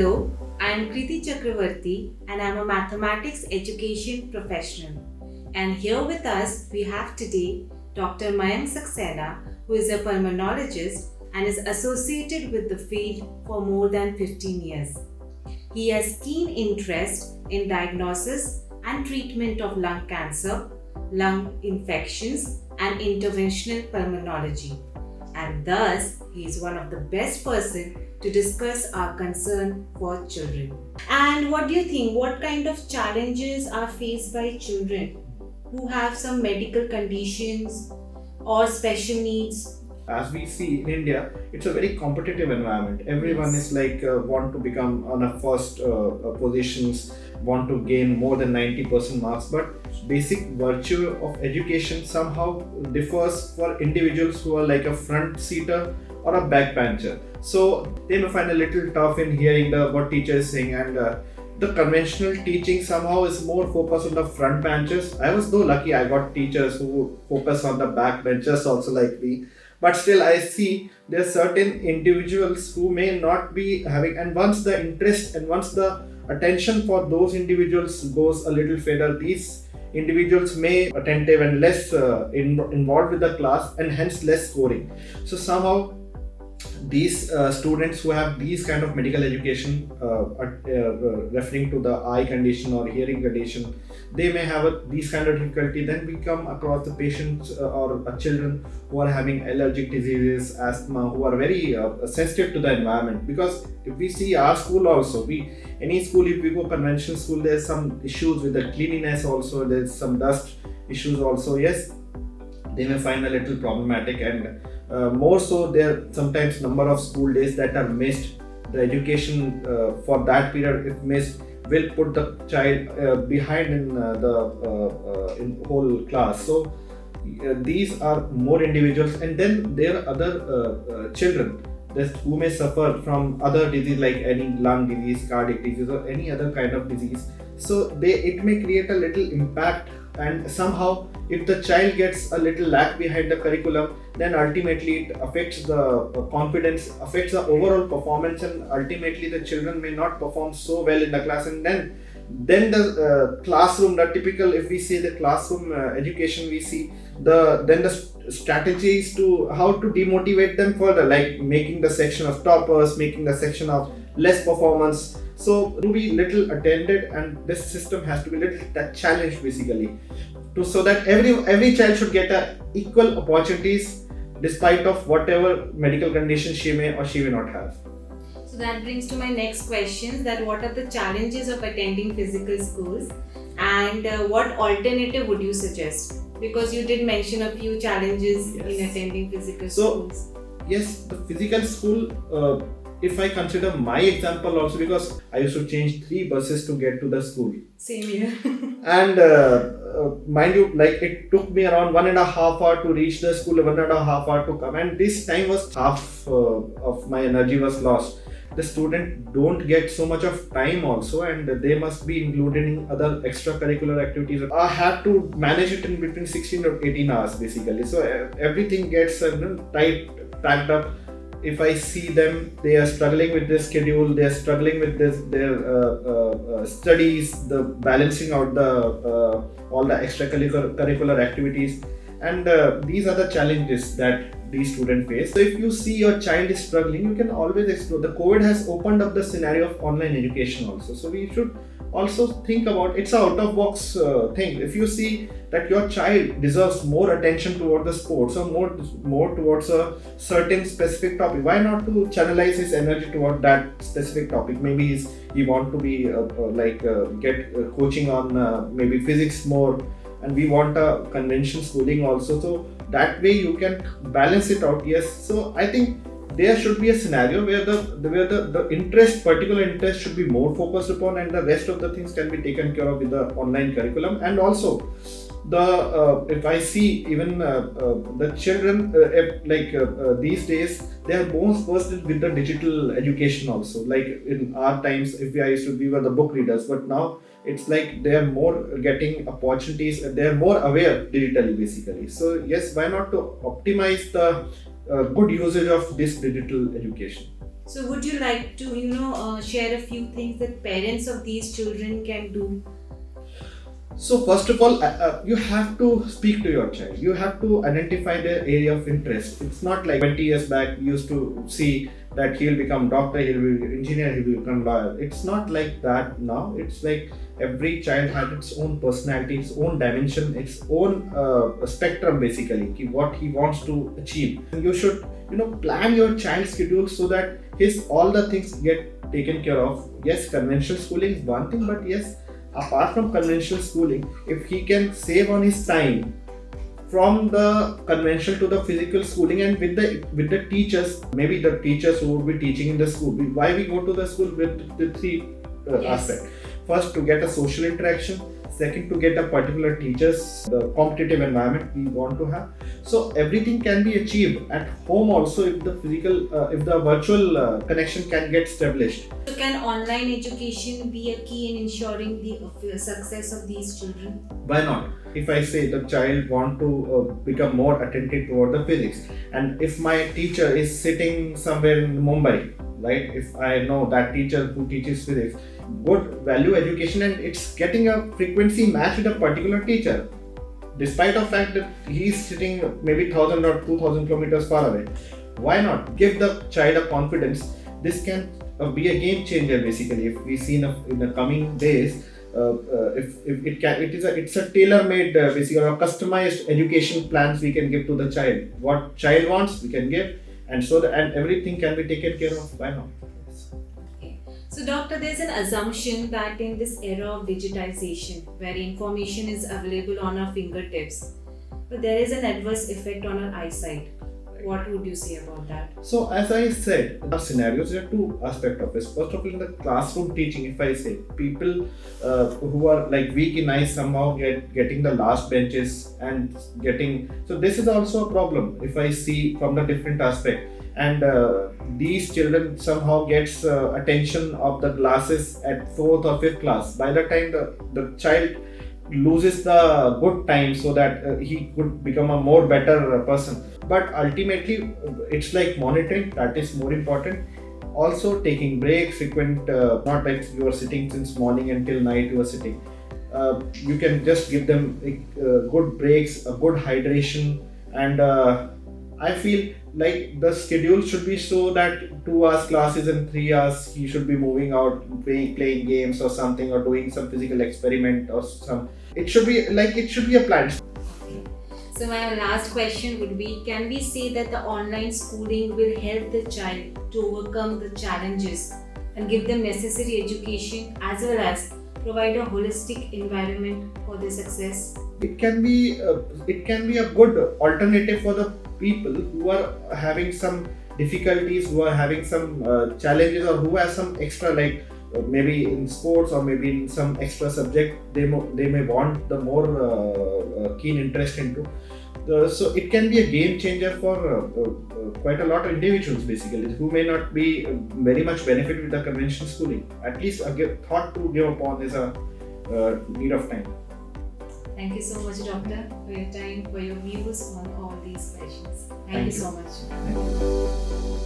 Hello, I am Kriti Chakraborty and I am a mathematics education professional. And here with us we have today Dr. Mayank Saxena, who is a pulmonologist and is associated with the field for more than 15 years. He has keen interest in diagnosis and treatment of lung cancer, lung infections, and interventional pulmonology. And thus, he is one of the best person to discuss our concern for children. And what do you think? What kind of challenges are faced by children who have some medical conditions or special needs? As we see in India, it's a very competitive environment. Everyone Yes. is like want to become on a first positions, want to gain more than 90% marks. But basic virtue of education somehow differs for individuals who are like a front seater or a backbencher. So they may find a little tough in hearing what teacher is saying, and the conventional teaching somehow is more focused on the front benches. I was though lucky I got teachers who focus on the back benches also like me, but still I see there are certain individuals who may not be having, and once the interest and once the attention for those individuals goes a little further, these individuals may attentive and less involved with the class and hence less scoring. So somehow these students who have these kind of medical education referring to the eye condition or hearing condition, they may have these kind of difficulty. Then we come across the patients or children who are having allergic diseases, asthma, who are very sensitive to the environment. Because if we see our school also, any school, if we go conventional school, there's some issues with the cleanliness also, there's some dust issues also. Yes, they may find a little problematic, and more so there sometimes number of school days that are missed. The education for that period if missed will put the child behind in in whole class. So these are more individuals, and then there are other children who may suffer from other disease like any lung disease, cardiac disease, or any other kind of disease. So it may create a little impact, and somehow if the child gets a little lag behind the curriculum, then ultimately it affects the confidence, affects the overall performance, and ultimately the children may not perform so well in the class. And then the classroom, the typical, if we say the classroom education, we see the strategies to how to demotivate them further, like making the section of toppers, making the section of less performance. So to be little attended, and this system has to be little challenged basically, so that every child should get equal opportunities despite of whatever medical condition she may or she may not have. So that brings to my next question, that what are the challenges of attending physical schools, and what alternative would you suggest? Because you did mention a few challenges Yes. in attending physical So, schools. Yes, the physical school, if I consider my example also, because I used to change 3 buses to get to the school. Same here. And mind you, like it took me around 1.5 hours to reach the school, 1.5 hours to come, and this time was half of my energy was lost. The student don't get so much of time also, and they must be included in other extracurricular activities. I have to manage it in between 16 or 18 hours basically. So everything gets packed up. If I see them, they are struggling with their schedule, they are struggling with their studies, the balancing out all the extracurricular activities, and these are the challenges that these students face. So if you see your child is struggling, you can always explore. The COVID has opened up the scenario of online education also. So we should also think about, it's an out-of-box thing. If you see that your child deserves more attention toward the sports or more towards a certain specific topic, why not to channelize his energy toward that specific topic? Maybe he want to be get coaching on maybe physics more, and we want a conventional schooling also. So that way you can balance it out. Yes, so I think there should be a scenario where the particular interest should be more focused upon, and the rest of the things can be taken care of with the online curriculum. And also if I see even the children these days, they are most versed with the digital education also. Like in our times, we were the book readers, but now it's like they are more getting opportunities and they are more aware digitally basically. So yes, why not to optimize the good usage of this digital education? So, would you like to, share a few things that parents of these children can do? So first of all, you have to speak to your child. You have to identify their area of interest. It's not like 20 years back we used to see that he'll become doctor, he'll be engineer, he'll become lawyer. It's not like that now. It's like every child has its own personality, its own dimension, its own spectrum basically, what he wants to achieve. And you should, plan your child's schedule so that his all the things get taken care of. Yes, conventional schooling is one thing, but yes, apart from conventional schooling, if he can save on his time from the conventional to the physical schooling, and with the teachers, maybe the teachers who would be teaching in the school. Why we go to the school? With the three Yes. aspects. First, to get a social interaction. Second, to get a particular teacher's the competitive environment we want to have. So everything can be achieved at home also if the if the virtual connection can get established. So, can online education be a key in ensuring the success of these children? Why not? If I say the child want to become more attentive toward the physics, and if my teacher is sitting somewhere in Mumbai, right? If I know that teacher who teaches physics, good value education, and it's getting a frequency match with a particular teacher, despite the fact that he's sitting maybe 1000 or 2000 kilometers far away. Why not give the child a confidence? This can be a game changer basically. If we see in the coming days, if it can, it's a tailor-made basically, or customized education plans we can give to the child. What child wants we can give, and so and everything can be taken care of. Why not? Okay. So, doctor, there's an assumption that in this era of digitization, where information is available on our fingertips, but there is an adverse effect on our eyesight. What would you say about that? So as I said, there are scenarios. There are two aspects of this. First of all, in the classroom teaching, if I say people who are like weak in eyes somehow getting the last benches and getting, so this is also a problem if I see from the different aspect. And these children somehow gets attention of the classes at 4th or 5th class. By the time the child loses the good time so that he could become a more better person, but ultimately it's like monitoring that is more important. Also taking breaks frequent, not like you are sitting since morning until night you are sitting. You can just give them good breaks, a good hydration, and I feel like the schedule should be so that 2 hours classes and 3 hours he should be moving out, playing games or something, or doing some physical experiment or some. It should be a plan. Okay. So, my last question would be, can we say that the online schooling will help the child to overcome the challenges and give them necessary education, as well as provide a holistic environment for their success? It can be a good alternative for the people who are having some difficulties, who are having some challenges, or who have some extra, like maybe in sports or maybe in some extra subject they may want the more keen interest into. So it can be a game changer for quite a lot of individuals basically who may not be very much benefit with the conventional schooling. At least a thought to give upon is a need of time. Thank you so much, doctor, for your time, for your views on all these questions. Thank you so much. Thank you.